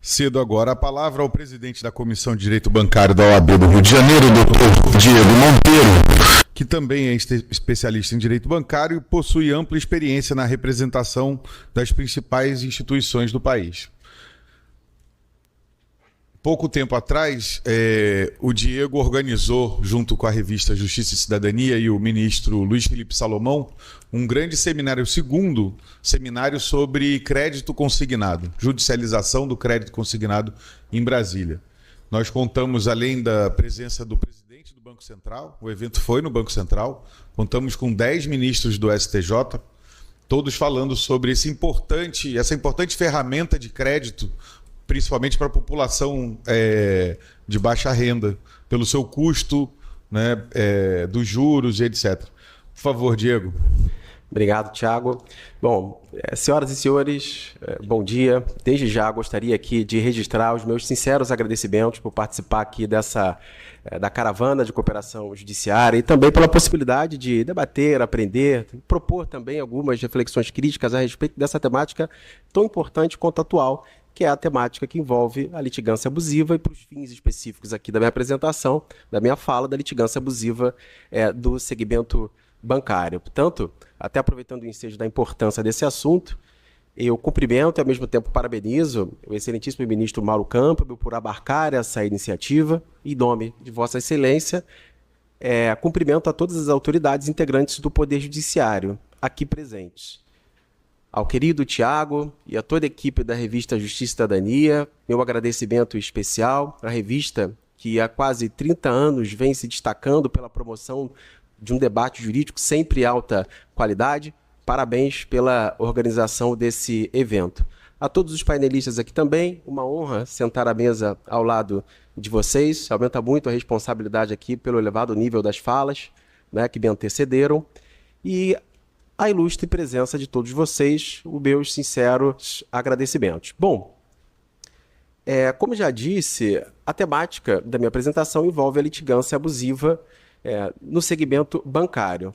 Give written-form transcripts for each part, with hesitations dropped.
Cedo agora a palavra ao presidente da Comissão de Direito Bancário da OAB do Rio de Janeiro, doutor Diego Monteiro, que também é especialista em direito bancário e possui ampla experiência na representação das principais instituições do país. Pouco tempo atrás, o Diego organizou, junto com a revista Justiça e Cidadania e o ministro Luiz Felipe Salomão, um grande seminário, o segundo seminário sobre crédito consignado, judicialização do crédito consignado em Brasília. Nós contamos, além da presença do presidente do Banco Central, o evento foi no Banco Central, contamos com 10 ministros do STJ, todos falando sobre essa importante ferramenta de crédito, principalmente para a população de baixa renda, pelo seu custo, né, dos juros e etc. Por favor, Diego. Obrigado, Thiago. Bom, senhoras e senhores, bom dia. Desde já gostaria aqui de registrar os meus sinceros agradecimentos por participar aqui da caravana de cooperação judiciária e também pela possibilidade de debater, aprender, propor também algumas reflexões críticas a respeito dessa temática tão importante quanto atual, que é a temática que envolve a litigância abusiva e, para os fins específicos aqui da minha apresentação, da minha fala, da litigância abusiva do segmento bancário. Portanto, até aproveitando o ensejo da importância desse assunto, eu cumprimento e, ao mesmo tempo, parabenizo o excelentíssimo ministro Mauro Campbell por abarcar essa iniciativa. Em nome de Vossa Excelência, cumprimento a todas as autoridades integrantes do Poder Judiciário aqui presentes. Ao querido Thiago e a toda a equipe da revista Justiça e Cidadania, meu agradecimento especial à revista que há quase 30 anos vem se destacando pela promoção de um debate jurídico sempre alta qualidade. Parabéns pela organização desse evento. A todos os painelistas aqui também, uma honra sentar à mesa ao lado de vocês. Aumenta muito a responsabilidade aqui pelo elevado nível das falas, né, que me antecederam. E a ilustre presença de todos vocês, os meus sinceros agradecimentos. Bom, como já disse, a temática da minha apresentação envolve a litigância abusiva no segmento bancário.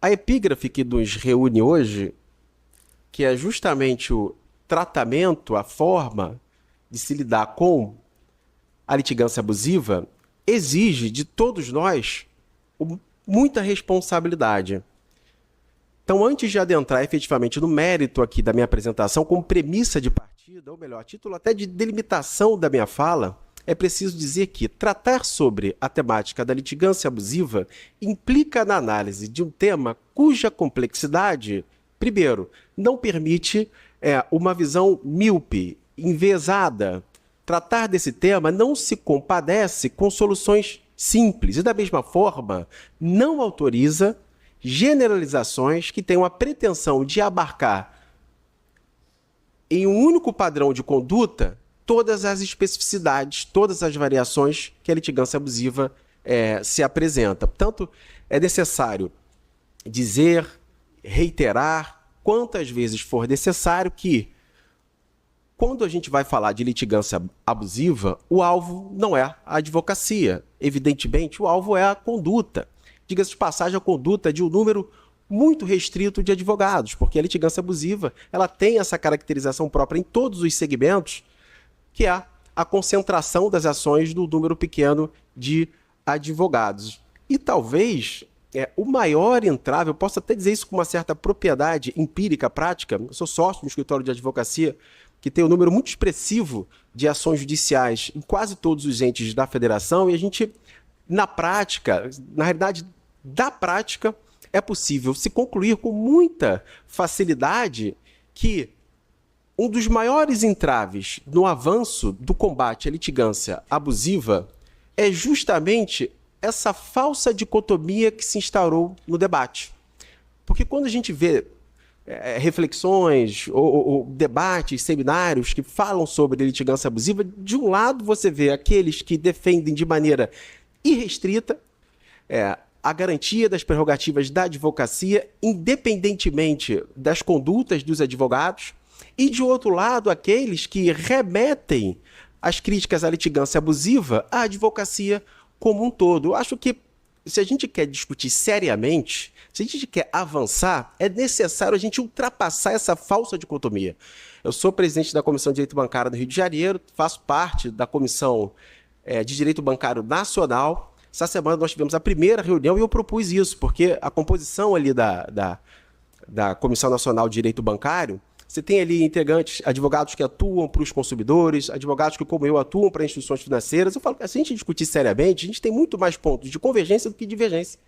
A epígrafe que nos reúne hoje, que é justamente o tratamento, a forma de se lidar com a litigância abusiva, exige de todos nós muita responsabilidade. Então, antes de adentrar efetivamente no mérito aqui da minha apresentação, como premissa de partida, ou melhor, título até de delimitação da minha fala, é preciso dizer que tratar sobre a temática da litigância abusiva implica na análise de um tema cuja complexidade, primeiro, não permite uma visão míope, enviesada. Tratar desse tema não se compadece com soluções simples e, da mesma forma, não autoriza generalizações que tenham a pretensão de abarcar em um único padrão de conduta todas as especificidades, todas as variações que a litigância abusiva se apresenta. Portanto, é necessário dizer, reiterar, quantas vezes for necessário, que quando a gente vai falar de litigância abusiva, o alvo não é a advocacia. Evidentemente, o alvo é a conduta. Diga-se de passagem, a conduta de um número muito restrito de advogados, porque a litigância abusiva ela tem essa caracterização própria em todos os segmentos, que é a concentração das ações do número pequeno de advogados. E talvez o maior entrave, eu posso até dizer isso com uma certa propriedade empírica, prática, eu sou sócio do escritório de advocacia, que tem um número muito expressivo de ações judiciais em quase todos os entes da federação, e a gente, na prática, na realidade, da prática, é possível se concluir com muita facilidade que um dos maiores entraves no avanço do combate à litigância abusiva é justamente essa falsa dicotomia que se instaurou no debate. Porque quando a gente vê reflexões ou debates, seminários que falam sobre litigância abusiva, de um lado você vê aqueles que defendem de maneira irrestrita a garantia das prerrogativas da advocacia, independentemente das condutas dos advogados, e, de outro lado, aqueles que remetem as críticas à litigância abusiva à advocacia como um todo. Eu acho que se a gente quer discutir seriamente, se a gente quer avançar, é necessário a gente ultrapassar essa falsa dicotomia. Eu sou presidente da Comissão de Direito Bancário do Rio de Janeiro, faço parte da Comissão de Direito Bancário Nacional. Essa semana nós tivemos a primeira reunião e eu propus isso, porque a composição ali da Comissão Nacional de Direito Bancário, você tem ali integrantes, advogados que atuam para os consumidores, advogados que, como eu, atuam para instituições financeiras. Eu falo que se a gente discutir seriamente, a gente tem muito mais pontos de convergência do que divergência.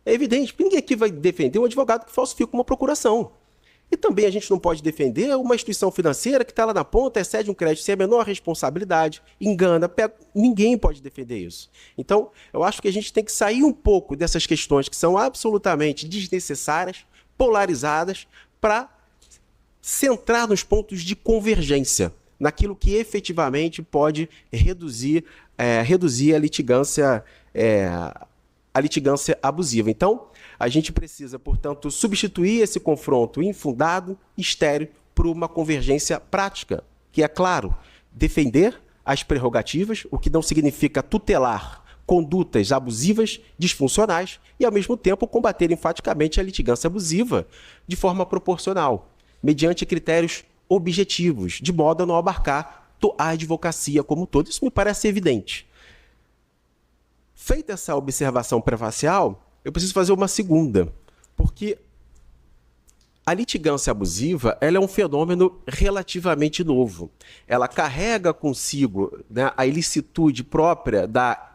É evidente, porque ninguém aqui vai defender um advogado que falsifica uma procuração. E também a gente não pode defender uma instituição financeira que está lá na ponta, excede um crédito sem a menor responsabilidade, engana, pega. Ninguém pode defender isso. Então, eu acho que a gente tem que sair um pouco dessas questões que são absolutamente desnecessárias, polarizadas, para centrar nos pontos de convergência, naquilo que efetivamente pode reduzir a litigância abusiva. Então, a gente precisa, portanto, substituir esse confronto infundado, estéril, por uma convergência prática, que é, claro, defender as prerrogativas, o que não significa tutelar condutas abusivas, disfuncionais, e, ao mesmo tempo, combater enfaticamente a litigância abusiva de forma proporcional, mediante critérios objetivos, de modo a não abarcar a advocacia como um todo. Isso me parece evidente. Feita essa observação prefacial, eu preciso fazer uma segunda, porque a litigância abusiva ela é um fenômeno relativamente novo. Ela carrega consigo, né, a ilicitude própria da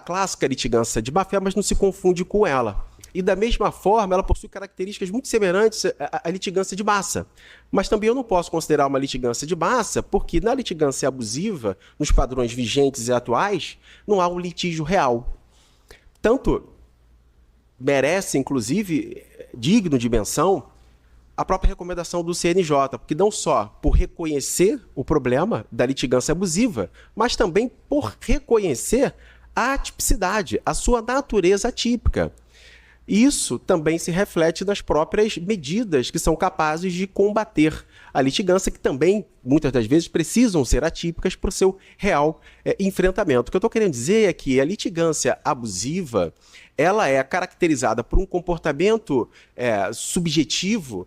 clássica litigância de má-fé, mas não se confunde com ela. E, da mesma forma, ela possui características muito semelhantes à litigância de massa. Mas também eu não posso considerar uma litigância de massa, porque na litigância abusiva, nos padrões vigentes e atuais, não há um litígio real. Tanto merece, inclusive, digno de menção, a própria recomendação do CNJ, porque não só por reconhecer o problema da litigância abusiva, mas também por reconhecer a atipicidade, a sua natureza atípica. Isso também se reflete nas próprias medidas que são capazes de combater a litigância, que também, muitas das vezes, precisam ser atípicas para o seu real enfrentamento. O que eu estou querendo dizer é que a litigância abusiva ela é caracterizada por um comportamento subjetivo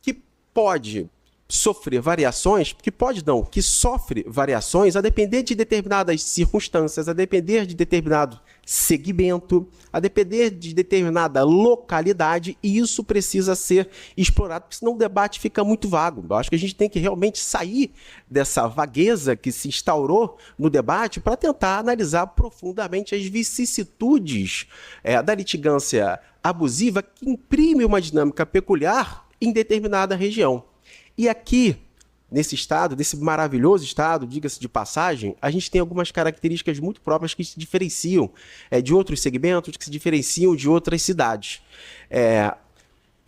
que pode sofrer variações, que sofre variações a depender de determinadas circunstâncias, a depender de determinado segmento, a depender de determinada localidade, e isso precisa ser explorado, porque senão o debate fica muito vago. Eu acho que a gente tem que realmente sair dessa vagueza que se instaurou no debate para tentar analisar profundamente as vicissitudes da litigância abusiva que imprime uma dinâmica peculiar em determinada região. E aqui, nesse estado, desse maravilhoso estado, diga-se de passagem, a gente tem algumas características muito próprias que se diferenciam de outros segmentos, que se diferenciam de outras cidades.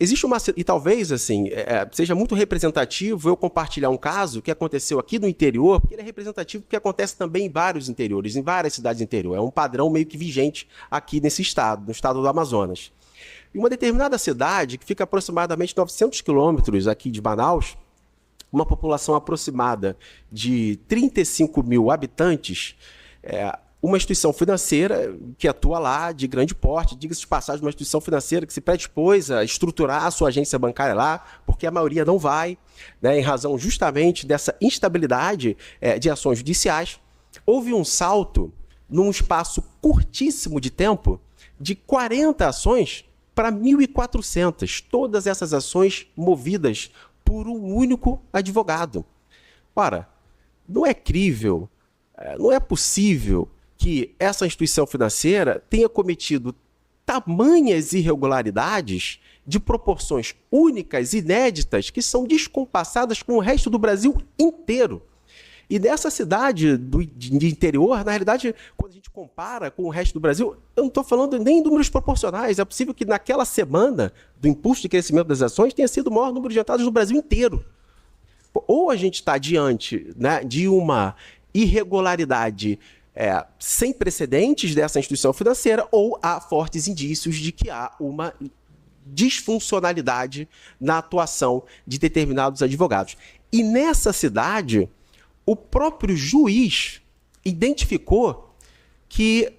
Existe uma... E talvez, assim, seja muito representativo eu compartilhar um caso que aconteceu aqui no interior, porque ele é representativo porque acontece também em vários interiores, em várias cidades do interior. É um padrão meio que vigente aqui nesse estado, no estado do Amazonas. Em uma determinada cidade, que fica aproximadamente 900 quilômetros aqui de Manaus, uma população aproximada de 35 mil habitantes, uma instituição financeira que atua lá de grande porte, diga-se de passagem, uma instituição financeira que se predispôs a estruturar a sua agência bancária lá, porque a maioria não vai, né, em razão justamente dessa instabilidade de ações judiciais. Houve um salto, num espaço curtíssimo de tempo, de 40 ações para 1.400, todas essas ações movidas por um único advogado. Ora, não é crível, não é possível que essa instituição financeira tenha cometido tamanhas irregularidades de proporções únicas, inéditas, que são descompassadas com o resto do Brasil inteiro. E nessa cidade de interior, na realidade, quando a gente compara com o resto do Brasil, eu não estou falando nem em números proporcionais. É possível que naquela semana do impulso de crescimento das ações tenha sido o maior número de entradas no Brasil inteiro. Ou a gente está diante, né, de uma irregularidade sem precedentes dessa instituição financeira, ou há fortes indícios de que há uma disfuncionalidade na atuação de determinados advogados. E nessa cidade, o próprio juiz identificou que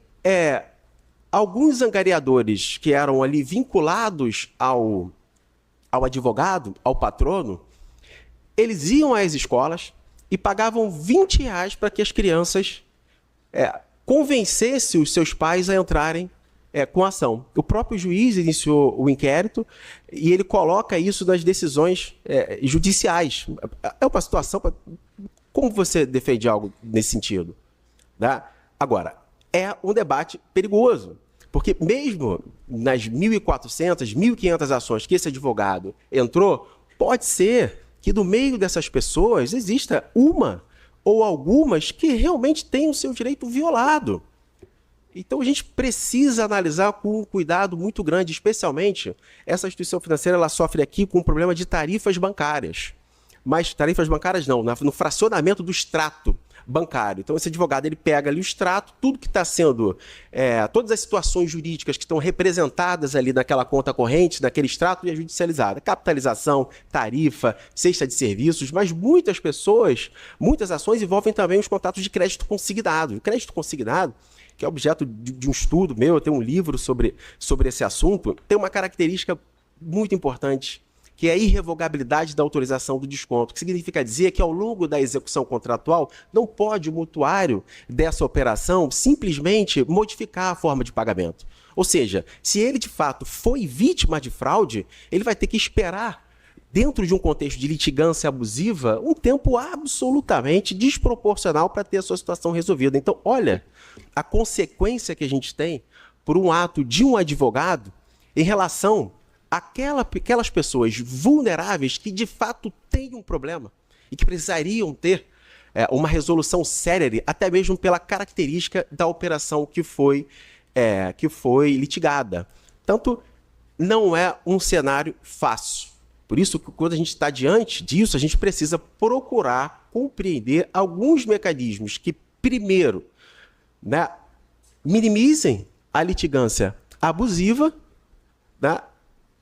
alguns angariadores que eram ali vinculados ao advogado, ao patrono, eles iam às escolas e pagavam R$20 para que as crianças convencessem os seus pais a entrarem com a ação. O próprio juiz iniciou o inquérito e ele coloca isso nas decisões judiciais. É uma situação... Como você defende algo nesse sentido? Né? Agora, é um debate perigoso, porque mesmo nas 1.400, 1.500 ações que esse advogado entrou, pode ser que no meio dessas pessoas exista uma ou algumas que realmente tenham o seu direito violado. Então a gente precisa analisar com um cuidado muito grande, especialmente essa instituição financeira, ela sofre aqui com um problema de tarifas bancárias. Mas tarifas bancárias não, no fracionamento do extrato bancário. Então esse advogado ele pega ali o extrato, tudo que está sendo, todas as situações jurídicas que estão representadas ali naquela conta corrente, naquele extrato, e é judicializada. Capitalização, tarifa, cesta de serviços, mas muitas pessoas, muitas ações envolvem também os contratos de crédito consignado. O crédito consignado, que é objeto de um estudo meu, eu tenho um livro sobre esse assunto, tem uma característica muito importante, que é a irrevogabilidade da autorização do desconto, que significa dizer que ao longo da execução contratual não pode o mutuário dessa operação simplesmente modificar a forma de pagamento. Ou seja, se ele de fato foi vítima de fraude, ele vai ter que esperar, dentro de um contexto de litigância abusiva, um tempo absolutamente desproporcional para ter a sua situação resolvida. Então, olha a consequência que a gente tem por um ato de um advogado em relação aquelas pessoas vulneráveis que de fato têm um problema e que precisariam ter uma resolução célere, até mesmo pela característica da operação que foi litigada. Tanto não é um cenário fácil. Por isso, quando a gente está diante disso, a gente precisa procurar compreender alguns mecanismos que, primeiro, né, minimizem a litigância abusiva, né,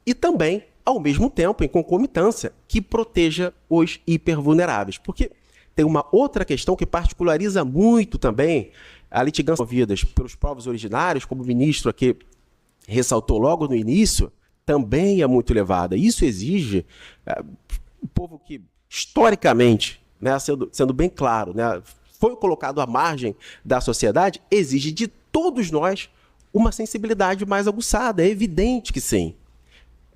e também, ao mesmo tempo, em concomitância, que proteja os hipervulneráveis. Porque tem uma outra questão que particulariza muito também a litigância movida pelos povos originários, como o ministro aqui ressaltou logo no início, também é muito elevada. Isso exige o povo que, historicamente, né, sendo bem claro, né, foi colocado à margem da sociedade, exige de todos nós uma sensibilidade mais aguçada. É evidente que sim.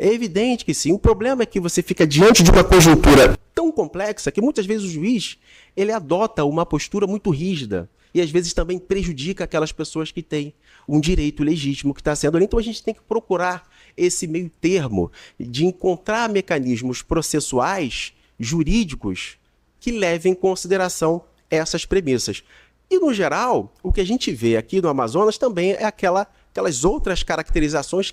É evidente que sim. O problema é que você fica diante de uma conjuntura tão complexa que muitas vezes o juiz ele adota uma postura muito rígida e às vezes também prejudica aquelas pessoas que têm um direito legítimo que está sendo ali. Então a gente tem que procurar esse meio termo de encontrar mecanismos processuais, jurídicos, que levem em consideração essas premissas. E, no geral, o que a gente vê aqui no Amazonas também é aquelas outras caracterizações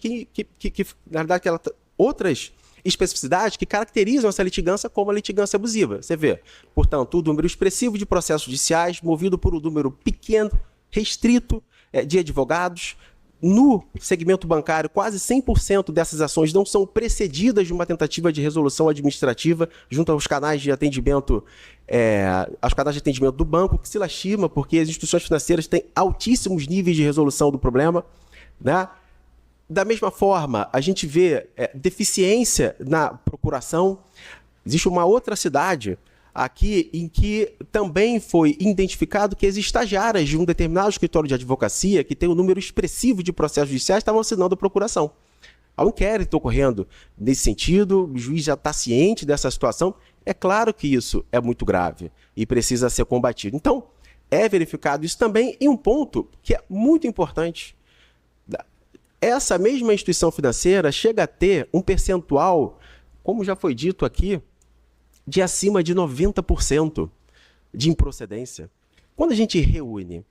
na verdade, aquelas outras especificidades que caracterizam essa litigância como a litigância abusiva. Você vê, portanto, o número expressivo de processos judiciais movido por um número pequeno, restrito de advogados. No segmento bancário, quase 100% dessas ações não são precedidas de uma tentativa de resolução administrativa junto aos canais de atendimento, do banco, que se lastima porque as instituições financeiras têm altíssimos níveis de resolução do problema, né? Da mesma forma, a gente vê deficiência na procuração. Existe uma outra cidade aqui em que também foi identificado que as estagiárias de um determinado escritório de advocacia, que tem um número expressivo de processos judiciais, estavam assinando a procuração. Há um inquérito ocorrendo nesse sentido, o juiz já está ciente dessa situação. É claro que isso é muito grave e precisa ser combatido. Então, é verificado isso também em um ponto que é muito importante. Essa mesma instituição financeira chega a ter um percentual, como já foi dito aqui, de acima de 90% de improcedência. Quando a gente reúne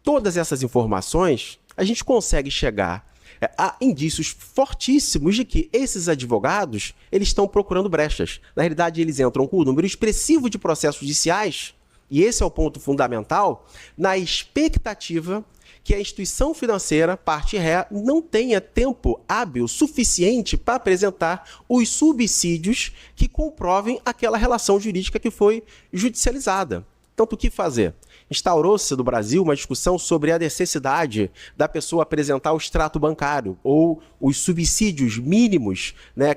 todas essas informações, a gente consegue chegar a indícios fortíssimos de que esses advogados eles estão procurando brechas. Na realidade, eles entram com um número expressivo de processos judiciais, e esse é o ponto fundamental, na expectativa que a instituição financeira, parte ré, não tenha tempo hábil suficiente para apresentar os subsídios que comprovem aquela relação jurídica que foi judicializada. Portanto, o que fazer? Instaurou-se no Brasil uma discussão sobre a necessidade da pessoa apresentar o extrato bancário ou os subsídios mínimos, né,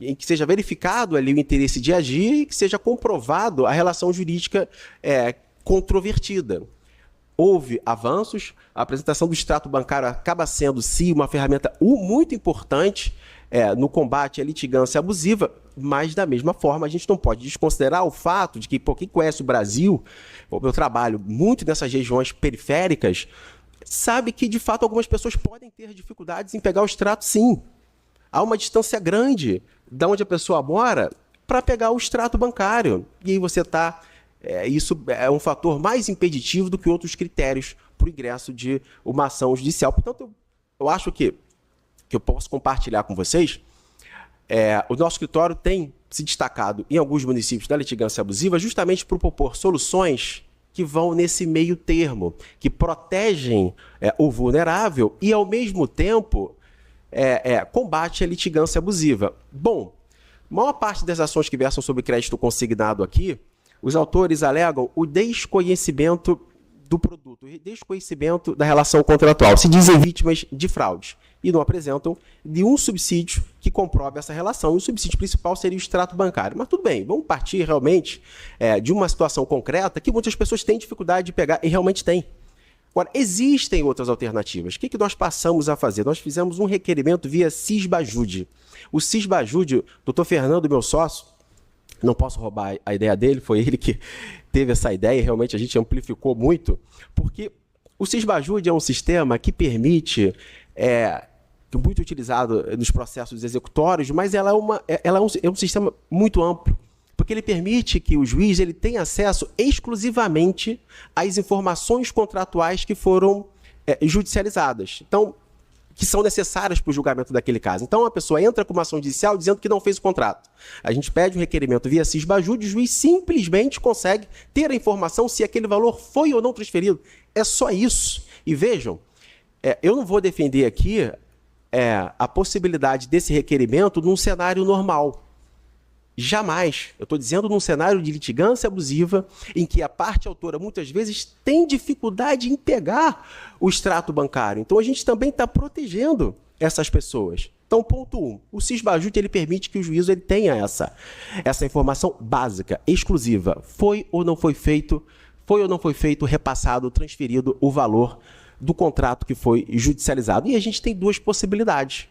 em que seja verificado ali o interesse de agir e que seja comprovado a relação jurídica controvertida. Houve avanços, a apresentação do extrato bancário acaba sendo, sim, uma ferramenta muito importante no combate à litigância abusiva, mas, da mesma forma, a gente não pode desconsiderar o fato de que, por quem conhece o Brasil, eu trabalho muito nessas regiões periféricas, sabe que, de fato, algumas pessoas podem ter dificuldades em pegar o extrato, sim. Há uma distância grande de onde a pessoa mora para pegar o extrato bancário. E aí você está... isso é um fator mais impeditivo do que outros critérios para o ingresso de uma ação judicial. Portanto, eu acho que eu posso compartilhar com vocês. O nosso escritório tem se destacado em alguns municípios da litigância abusiva justamente por propor soluções que vão nesse meio termo, que protegem o vulnerável e, ao mesmo tempo, combate a litigância abusiva. Bom, a maior parte das ações que versam sobre crédito consignado aqui, os autores alegam o desconhecimento do produto, o desconhecimento da relação contratual. Se dizem vítimas de fraudes e não apresentam nenhum subsídio que comprove essa relação. E o subsídio principal seria o extrato bancário. Mas tudo bem, vamos partir realmente de uma situação concreta que muitas pessoas têm dificuldade de pegar, e realmente têm. Agora, existem outras alternativas. O que nós passamos a fazer? Nós fizemos um requerimento via Cisbajude. O Cisbajude, doutor Fernando, meu sócio, não posso roubar a ideia dele, foi ele que teve essa ideia, e realmente a gente amplificou muito, porque o Cisbajude é um sistema que permite, muito utilizado nos processos executórios, mas ela é um sistema muito amplo, porque ele permite que o juiz tenha acesso exclusivamente às informações contratuais que foram judicializadas. Então, que são necessárias para o julgamento daquele caso. Então, a pessoa entra com uma ação judicial dizendo que não fez o contrato. A gente pede o requerimento via Cisbajude, o juiz simplesmente consegue ter a informação se aquele valor foi ou não transferido. É só isso. E vejam, eu não vou defender aqui a possibilidade desse requerimento num cenário normal. Jamais. Eu estou dizendo num cenário de litigância abusiva em que a parte autora muitas vezes tem dificuldade em pegar o extrato bancário. Então a gente também está protegendo essas pessoas. Então, ponto 1. O Cisbajude ele permite que o juízo tenha essa informação básica, exclusiva. Foi ou não foi feito, repassado, transferido o valor do contrato que foi judicializado. E a gente tem duas possibilidades.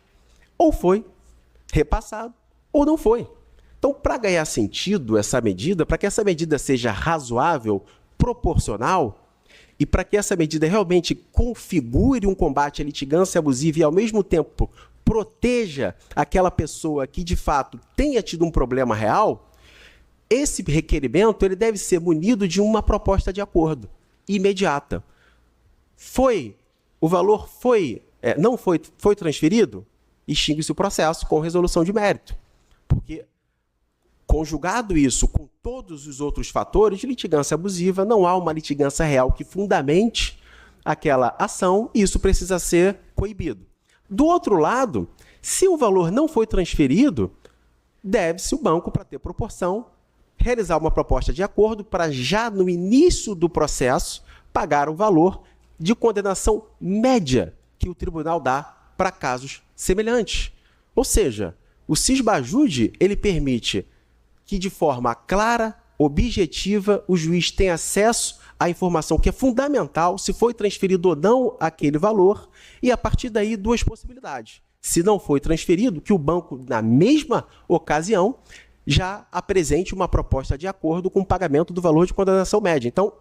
Ou foi repassado ou não foi. Então, para ganhar sentido essa medida, para que essa medida seja razoável, proporcional, e para que essa medida realmente configure um combate à litigância abusiva e, ao mesmo tempo, proteja aquela pessoa que, de fato, tenha tido um problema real, esse requerimento deve ser munido de uma proposta de acordo imediata. O valor não foi transferido? Extingue-se o processo com resolução de mérito. Porque conjugado isso com todos os outros fatores de litigância abusiva, não há uma litigância real que fundamente aquela ação e isso precisa ser coibido. Do outro lado, se o valor não foi transferido, deve-se o banco, para ter proporção, realizar uma proposta de acordo para já no início do processo pagar o valor de condenação média que o tribunal dá para casos semelhantes. Ou seja, o Cisbajude ele permite que de forma clara, objetiva, o juiz tenha acesso à informação que é fundamental, se foi transferido ou não aquele valor, e a partir daí duas possibilidades. Se não foi transferido, que o banco, na mesma ocasião, já apresente uma proposta de acordo com o pagamento do valor de condenação média. Então,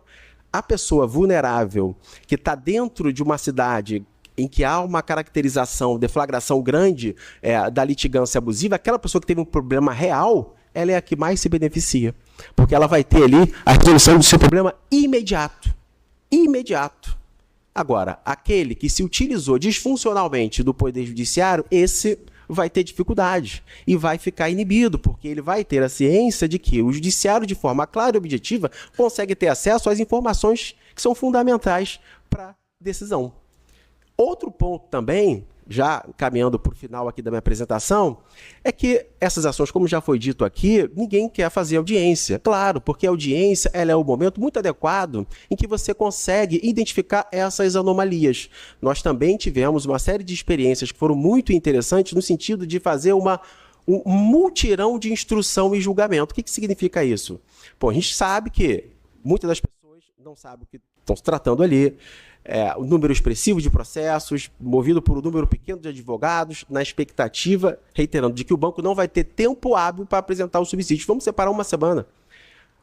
a pessoa vulnerável que está dentro de uma cidade em que há uma caracterização, deflagração grande da litigância abusiva, aquela pessoa que teve um problema real, ela é a que mais se beneficia, porque ela vai ter ali a resolução do seu problema imediato. Imediato. Agora, aquele que se utilizou disfuncionalmente do Poder Judiciário, esse vai ter dificuldade e vai ficar inibido, porque ele vai ter a ciência de que o Judiciário, de forma clara e objetiva, consegue ter acesso às informações que são fundamentais para a decisão. Outro ponto também já caminhando para o final aqui da minha apresentação, é que essas ações, como já foi dito aqui, ninguém quer fazer audiência. Claro, porque a audiência ela é o momento muito adequado em que você consegue identificar essas anomalias. Nós também tivemos uma série de experiências que foram muito interessantes no sentido de fazer um multirão de instrução e julgamento. O que significa isso? Pô, a gente sabe que muitas das pessoas não sabem o que estão se tratando ali, o número expressivo de processos, movido por um número pequeno de advogados, na expectativa, reiterando, de que o banco não vai ter tempo hábil para apresentar o subsídio. Vamos separar uma semana.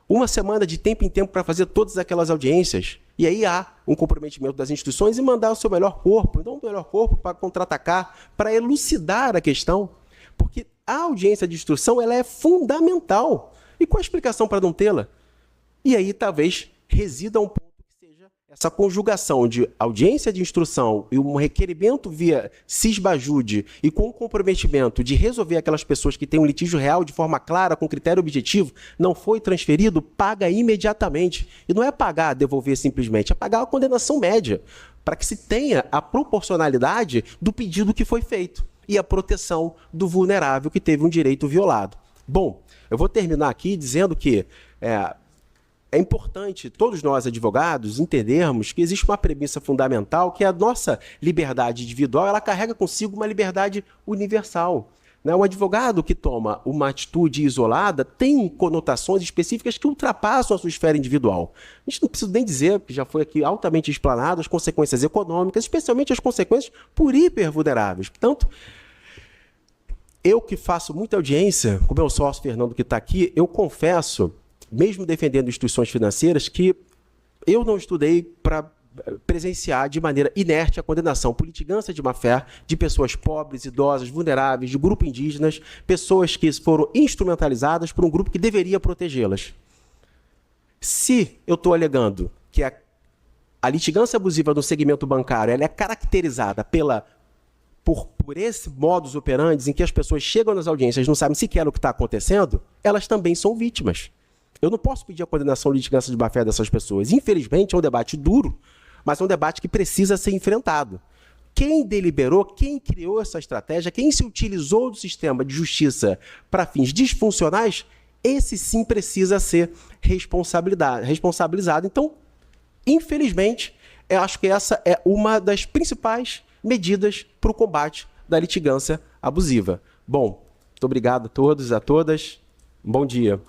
Uma semana de tempo em tempo para fazer todas aquelas audiências. E aí há um comprometimento das instituições em mandar o seu melhor corpo, não o melhor corpo para contra-atacar, para elucidar a questão. Porque a audiência de instrução ela é fundamental. E qual a explicação para não tê-la? E aí talvez resida um ponto que seja essa conjugação de audiência de instrução e um requerimento via cisbajude e com o comprometimento de resolver aquelas pessoas que têm um litígio real de forma clara, com critério objetivo, não foi transferido, paga imediatamente. E não é pagar, devolver simplesmente, é pagar a condenação média, para que se tenha a proporcionalidade do pedido que foi feito e a proteção do vulnerável que teve um direito violado. Bom, eu vou terminar aqui dizendo que é importante todos nós, advogados, entendermos que existe uma premissa fundamental que a nossa liberdade individual ela carrega consigo uma liberdade universal. Um advogado que toma uma atitude isolada tem conotações específicas que ultrapassam a sua esfera individual. A gente não precisa nem dizer, que já foi aqui altamente explanado, as consequências econômicas, especialmente as consequências por hipervulneráveis. Portanto, eu que faço muita audiência, com o meu sócio Fernando que está aqui, eu confesso, mesmo defendendo instituições financeiras, que eu não estudei para presenciar de maneira inerte a condenação por litigância de má-fé de pessoas pobres, idosas, vulneráveis, de grupo indígenas, pessoas que foram instrumentalizadas por um grupo que deveria protegê-las. Se eu estou alegando que a litigância abusiva no segmento bancário ela é caracterizada por esse modus operandi em que as pessoas chegam nas audiências e não sabem sequer o que está acontecendo, elas também são vítimas. Eu não posso pedir a condenação de litigância de má-fé dessas pessoas. Infelizmente, é um debate duro, mas é um debate que precisa ser enfrentado. Quem deliberou, quem criou essa estratégia, quem se utilizou do sistema de justiça para fins disfuncionais, esse sim precisa ser responsabilizado. Então, infelizmente, eu acho que essa é uma das principais medidas para o combate da litigância abusiva. Bom, muito obrigado a todos e a todas. Bom dia.